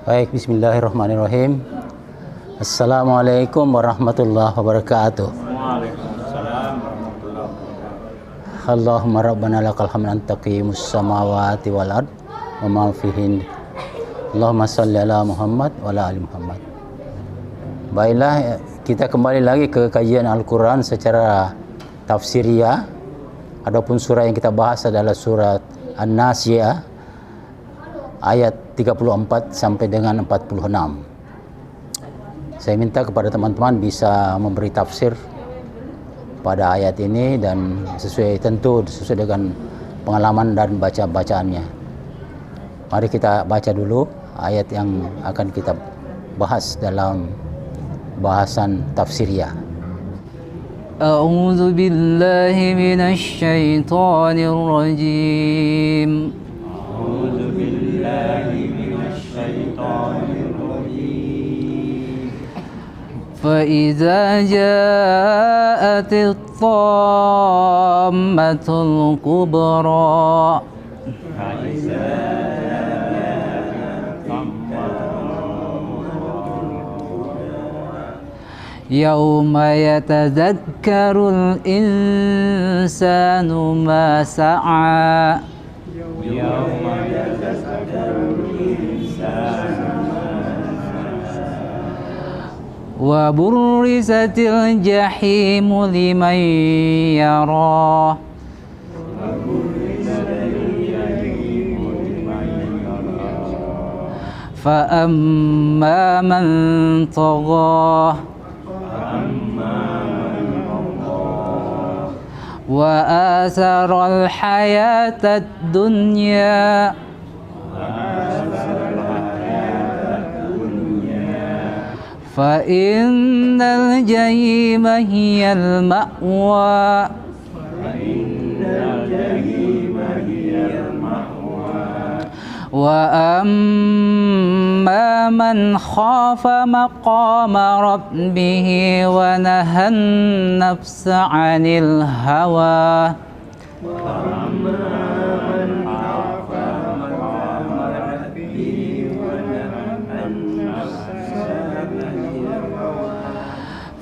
Baik, bismillahirrahmanirrahim. Assalamualaikum warahmatullahi wabarakatuh. Waalaikumsalam warahmatullahi wabarakatuh. Allahumma rabbana lakal hamdu anta qiyamus samawati wal ard wa ma fihin. Allahumma salli ala Muhammad wa ala ali Muhammad. Baiklah, kita kembali lagi ke kajian Al-Quran secara tafsiriyah. Adapun surah yang kita bahas adalah surat An-Nasyiah ayat 34 sampai dengan 46. Saya minta kepada teman-teman bisa memberi tafsir pada ayat ini dan sesuai dengan pengalaman dan bacaannya. Mari kita baca dulu ayat yang akan kita bahas dalam bahasan tafsiriyah. A'udzu billahi minasy syaithanir rajim. A'udzu billahi minasy syaithanir rajim. فإذا جاءت الطامة الكبرى يوم يتذكر الإنسان ما سعى وبرزت الجحيم لمن يراه فأما من طغى وآثر الحياة الدنيا فإن الجحيم هي المأوى وأما من خاف مقام ربه ونهى النفس عن الهوى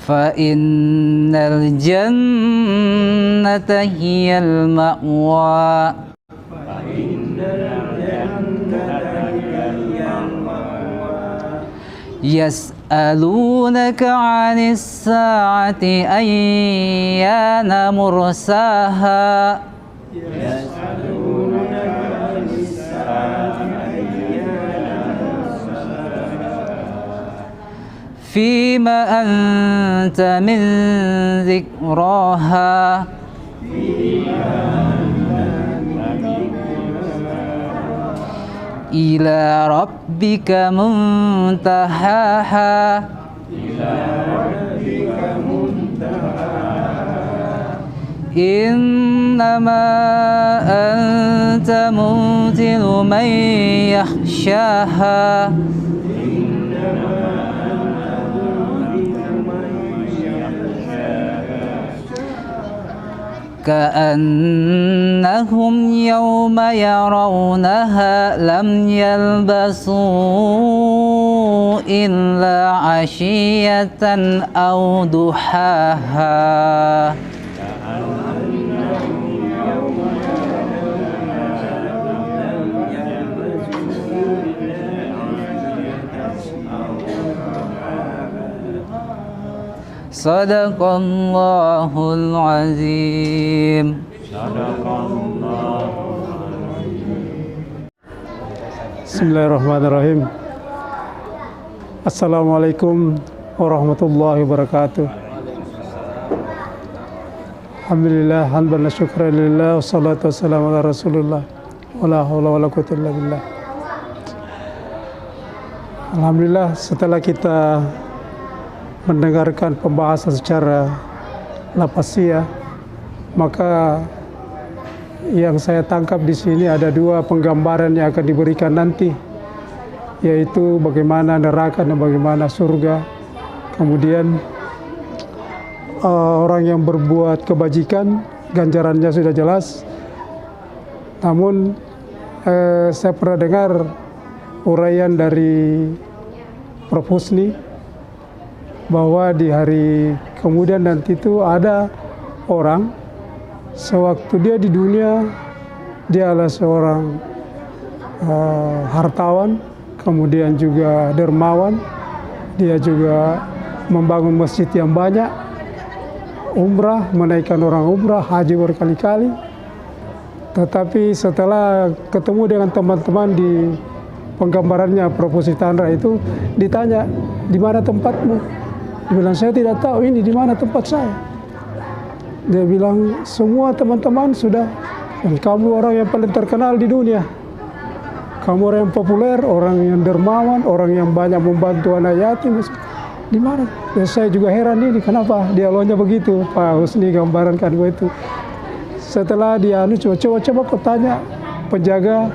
فإن الجنة هي المأوى يسألونك عن الساعة أيان مرساها فيما أنت من ذكراها إلى ربك منتهاها إنما أنت منذر من يخشاها كأنهم يوم يرونها لم يلبثوا إلا عشية أو ضحاها Sadaqallahul azim. Bismillahirrahmanirrahim. Assalamualaikum warahmatullahi wabarakatuh. Alhamdulillah, hamdan wa syukran lillah, wassalatu wassalamu ala rasulillah, wala hawla wala quwwata illa billah. Alhamdulillah, setelah kita mendengarkan pembahasan secara lapasiyah, maka yang saya tangkap di sini ada dua penggambaran yang akan diberikan nanti, yaitu bagaimana neraka dan bagaimana surga. Kemudian orang yang berbuat kebajikan ganjarannya sudah jelas. Namun saya pernah dengar uraian dari Prof. Husni bahwa di hari kemudian nanti itu ada orang sewaktu dia di dunia dia adalah seorang hartawan, kemudian juga dermawan, dia juga membangun masjid yang banyak, umrah, menaikkan orang umrah, haji berkali-kali. Tetapi setelah ketemu dengan teman-teman di penggambarannya Prof. Chandra itu ditanya, di mana tempatmu? Dia bilang, saya tidak tahu ini di mana tempat saya. Dia bilang, semua teman-teman sudah, dan kamu orang yang paling terkenal di dunia. Kamu orang yang populer, orang yang dermawan, orang yang banyak membantu anak yatim. Di mana? Dan saya juga heran ini, kenapa dialognya begitu, Pak Husni gambarankan begitu. Setelah dia coba kau tanya penjaga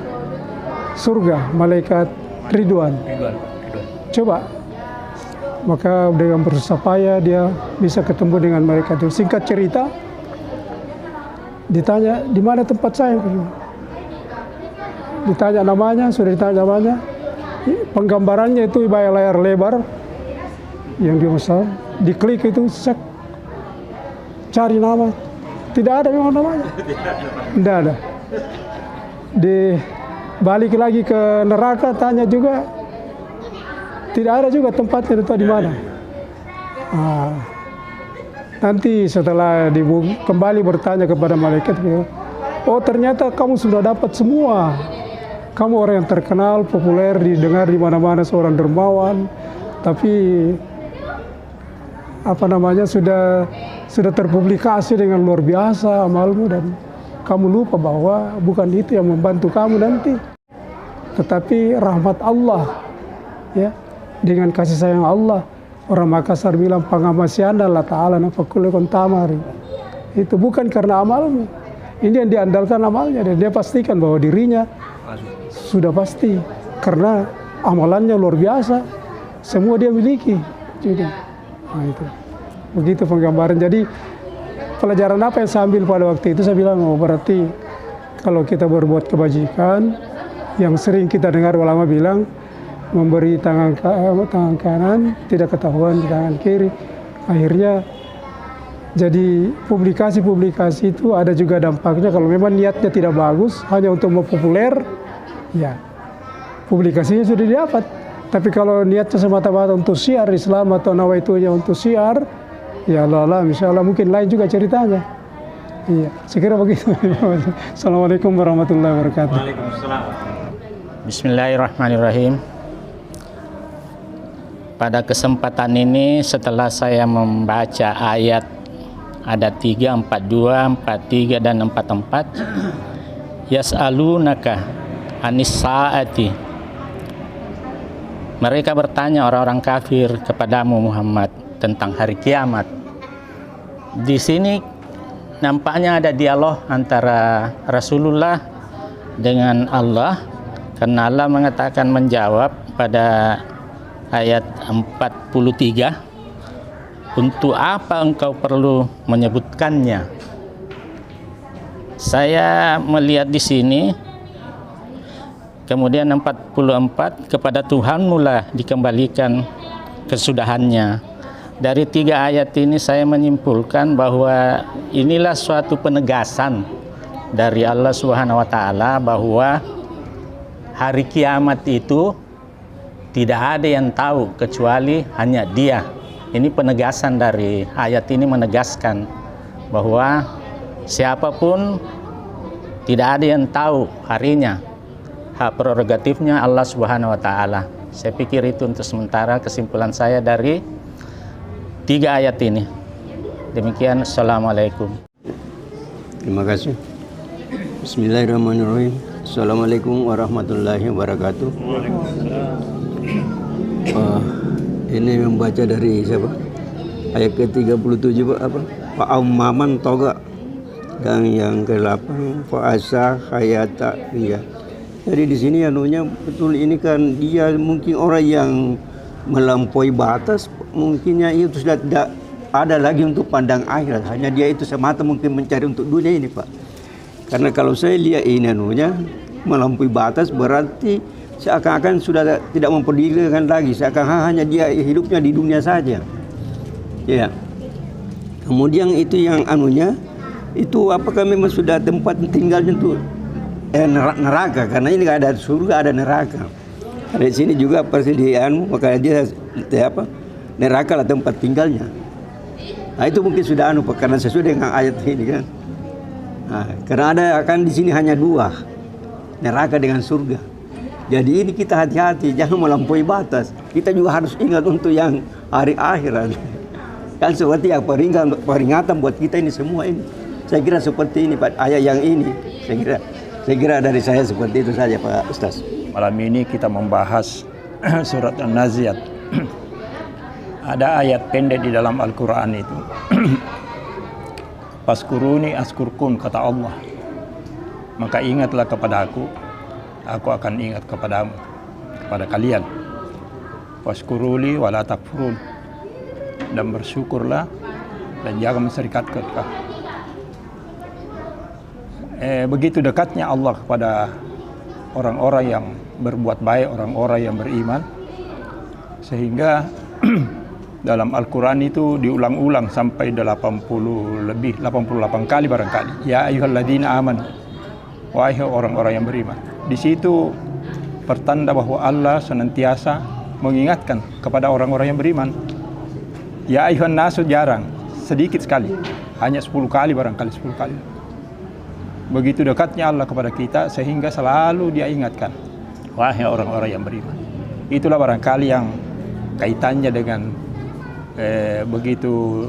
surga, malaikat Ridwan. Coba. Maka dengan berusaha payah dia bisa ketemu dengan mereka itu. Singkat cerita, ditanya di mana tempat saya. Ditanya namanya, sudah ditanya namanya. Penggambarannya itu layar lebar yang dia besar. Diklik itu, sek, cari nama. Tidak ada memang namanya. Tidak ada. Balik lagi ke neraka, tanya juga. Tidak ada juga tempatnya itu di mana. Nanti setelah kembali bertanya kepada malaikat, oh ternyata kamu sudah dapat semua. Kamu orang yang terkenal, populer, didengar di mana-mana, seorang dermawan. Tapi sudah terpublikasi dengan luar biasa amalmu, dan kamu lupa bahwa bukan itu yang membantu kamu nanti, tetapi rahmat Allah, ya, dengan kasih sayang Allah. Orang Makassar bilang pangamasyana Allah Ta'ala nafakulekon tamari. Itu bukan karena amalmu. Ini yang diandalkan amalnya, dan dia pastikan bahwa dirinya sudah pasti karena amalannya luar biasa, semua dia miliki. Jadi, itu begitu penggambaran. Jadi pelajaran apa yang saya ambil pada waktu itu, saya bilang, oh berarti kalau kita berbuat kebajikan, yang sering kita dengar ulama bilang, memberi tangan kanan tidak ketahuan di tangan kiri. Akhirnya jadi publikasi itu ada juga dampaknya. Kalau memang niatnya tidak bagus, hanya untuk mau populer, ya publikasinya sudah didapat. Tapi kalau niatnya semata-mata untuk syiar Islam atau nawaitunya untuk syiar, ya Allah, insya Allah mungkin lain juga ceritanya. Iya, sekira begitu. Assalamualaikum warahmatullahi wabarakatuh. Waalaikumsalam. Bismillahirrahmanirrahim. Pada kesempatan ini setelah saya membaca ayat ada 3, 42, 43 dan 44, yas'alunaka anis saati. Mereka bertanya, orang-orang kafir, kepadamu Muhammad tentang hari kiamat. Di sini nampaknya ada dialog antara Rasulullah dengan Allah, karena Allah mengatakan menjawab pada ayat 43, untuk apa engkau perlu menyebutkannya? Saya melihat di sini, kemudian 44, kepada Tuhanmu lah dikembalikan kesudahannya. Dari 3 ayat ini saya menyimpulkan bahwa inilah suatu penegasan dari Allah Subhanahu wa Ta'ala bahwa hari kiamat itu tidak ada yang tahu kecuali hanya Dia. Ini penegasan dari ayat ini, menegaskan bahwa siapapun tidak ada yang tahu harinya. Hak prerogatifnya Allah Subhanahu wa Ta'ala. Saya pikir itu untuk sementara kesimpulan saya dari 3 ayat ini. Demikian, Assalamualaikum. Terima kasih. Bismillahirrahmanirrahim. Assalamualaikum warahmatullahi wabarakatuh. Ini membaca dari siapa? Ayat ke-37 apa? Fa'amman toga. Dan yang ke-8 fa'asa hayata. Iya. Jadi di sini anunya betul, ini kan dia mungkin orang yang melampaui batas, mungkinnya itu sudah tidak ada lagi untuk pandang akhirat, hanya dia itu semata mungkin mencari untuk dunia ini, Pak. Karena kalau saya lihat ini anunya melampaui batas, berarti seakan-akan sudah tidak mempedulikan lagi, seakan-akan hanya dia hidupnya di dunia saja. Ya. Kemudian itu yang anunya, itu apakah memang sudah tempat tinggalnya itu neraka? Karena ini ada surga, ada neraka. Di sini juga persediaan, maka dia neraka lah tempat tinggalnya. Nah, itu mungkin sudah karena sesuai dengan ayat ini kan. Nah, karena ada akan di sini hanya dua, neraka dengan surga. Jadi ini kita hati-hati, jangan melampaui batas. Kita juga harus ingat untuk yang hari akhirat. Kan seperti yang peringatan buat kita ini semua ini. Saya kira seperti ini Pak, ayat yang ini. Saya kira dari saya seperti itu saja Pak Ustaz. Malam ini kita membahas surat An-Naziat. Ada ayat pendek di dalam Al-Quran itu. Faskuruni askurkum, kata Allah. Maka ingatlah kepada aku akan ingat kepadamu, kepada kalian. Faskuruli wala takfurun. Dan bersyukurlah dan jangan menserikatkan. Begitu dekatnya Allah kepada orang-orang yang berbuat baik, orang-orang yang beriman, sehingga dalam Al-Quran itu diulang-ulang sampai 88 kali barangkali. Ya ayyuhalladzina amanu, wahai orang-orang yang beriman. Di situ pertanda bahwa Allah senantiasa mengingatkan kepada orang-orang yang beriman. Ya ayyuhan nasu jarang, sedikit sekali, hanya 10 kali barangkali 10 kali. Begitu dekatnya Allah kepada kita sehingga selalu dia ingatkan, wahai orang-orang yang beriman. Itulah barangkali yang kaitannya dengan begitu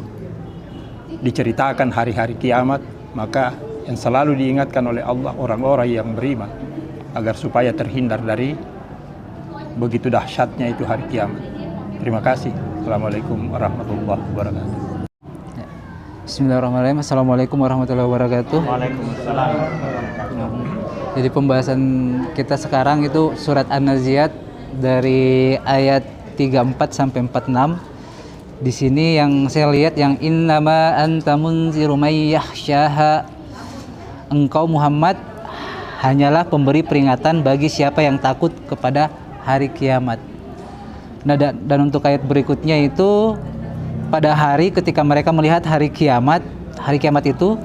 diceritakan hari-hari kiamat, maka yang selalu diingatkan oleh Allah orang-orang yang beriman agar supaya terhindar dari begitu dahsyatnya itu hari kiamat. Terima kasih. Assalamualaikum warahmatullahi wabarakatuh. Bismillahirrahmanirrahim. Assalamualaikum warahmatullahi wabarakatuh. Waalaikumsalam. Jadi pembahasan kita sekarang itu surat An-Naziat dari ayat 34 sampai 46. Di sini yang saya lihat yang innama anta munziru may yakhsyaha. Engkau Muhammad hanyalah pemberi peringatan bagi siapa yang takut kepada hari kiamat. Nah, dan untuk ayat berikutnya itu pada hari ketika mereka melihat hari kiamat itu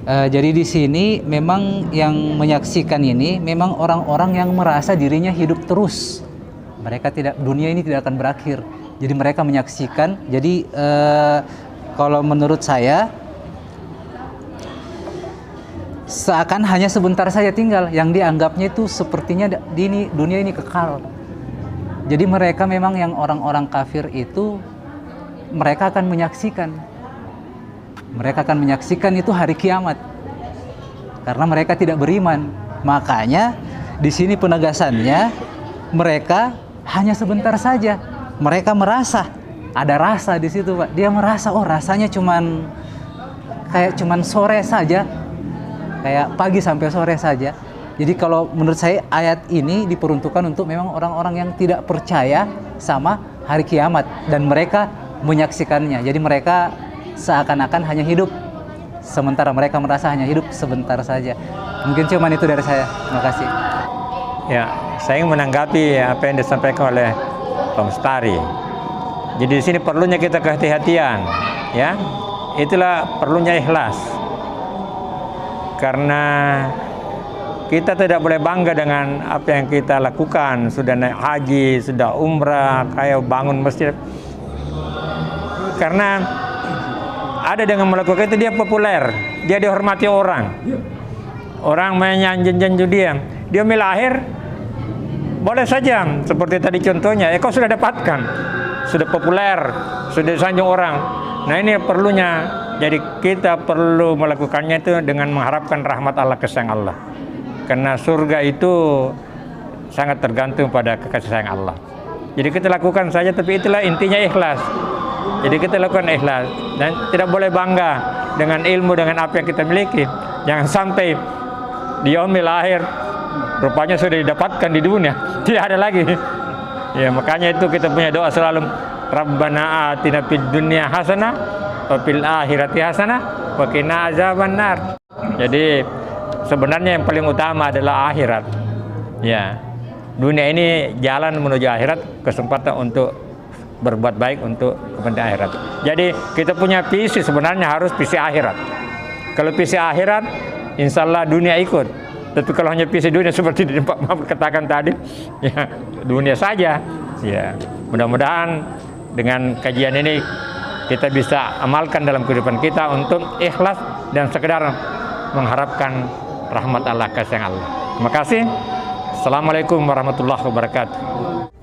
jadi di sini memang yang menyaksikan ini memang orang-orang yang merasa dirinya hidup terus. Dunia ini tidak akan berakhir. Jadi mereka menyaksikan. Jadi kalau menurut saya seakan hanya sebentar saja tinggal, yang dianggapnya itu sepertinya dunia ini kekal. Jadi mereka memang yang orang-orang kafir itu mereka akan menyaksikan itu hari kiamat karena mereka tidak beriman. Makanya di sini penegasannya mereka hanya sebentar saja. Mereka merasa ada rasa di situ Pak. Dia merasa rasanya cuman sore saja, kayak pagi sampai sore saja. Jadi kalau menurut saya ayat ini diperuntukkan untuk memang orang-orang yang tidak percaya sama hari kiamat dan mereka menyaksikannya. Jadi mereka seakan-akan hanya hidup sementara, mereka merasa hanya hidup sebentar saja. Mungkin cuma itu dari saya. Terima kasih. Ya, saya ingin menanggapi apa yang disampaikan oleh Pak Mustari. Jadi di sini perlunya kita kehati-hatian, ya. Itulah perlunya ikhlas. Karena kita tidak boleh bangga dengan apa yang kita lakukan. Sudah naik haji, sudah umrah, kayak bangun masjid. Karena ada dengan melakukan itu dia populer, dia dihormati orang. Orang menyanjung dia. Dia melahir, boleh saja. Seperti tadi contohnya, kau sudah dapatkan, sudah populer, sudah disanjung orang. Nah ini perlunya. Jadi kita perlu melakukannya itu dengan mengharapkan rahmat Allah, kesayang Allah. Karena surga itu sangat tergantung pada kasih sayang Allah. Jadi kita lakukan saja, tapi itulah intinya ikhlas. Jadi kita lakukan ikhlas dan tidak boleh bangga dengan ilmu, dengan apa yang kita miliki. Jangan sampai di yaumil akhir rupanya sudah didapatkan di dunia, tidak ada lagi. Ya makanya itu kita punya doa selalu, Rabbana atina fid dunya hasanah wa fil akhirati hasanah wa qina azabannar. Jadi sebenarnya yang paling utama adalah akhirat. Ya. dunia ini jalan menuju akhirat, kesempatan untuk berbuat baik untuk kepentingan akhirat. Jadi kita punya visi sebenarnya harus visi akhirat. Kalau visi akhirat, insya Allah dunia ikut. Tapi kalau hanya visi dunia seperti di Pak Mahfud katakan tadi, ya dunia saja. Ya, mudah-mudahan dengan kajian ini kita bisa amalkan dalam kehidupan kita untuk ikhlas dan sekedar mengharapkan rahmat Allah, kasih Allah. Terima kasih. Assalamualaikum warahmatullahi wabarakatuh.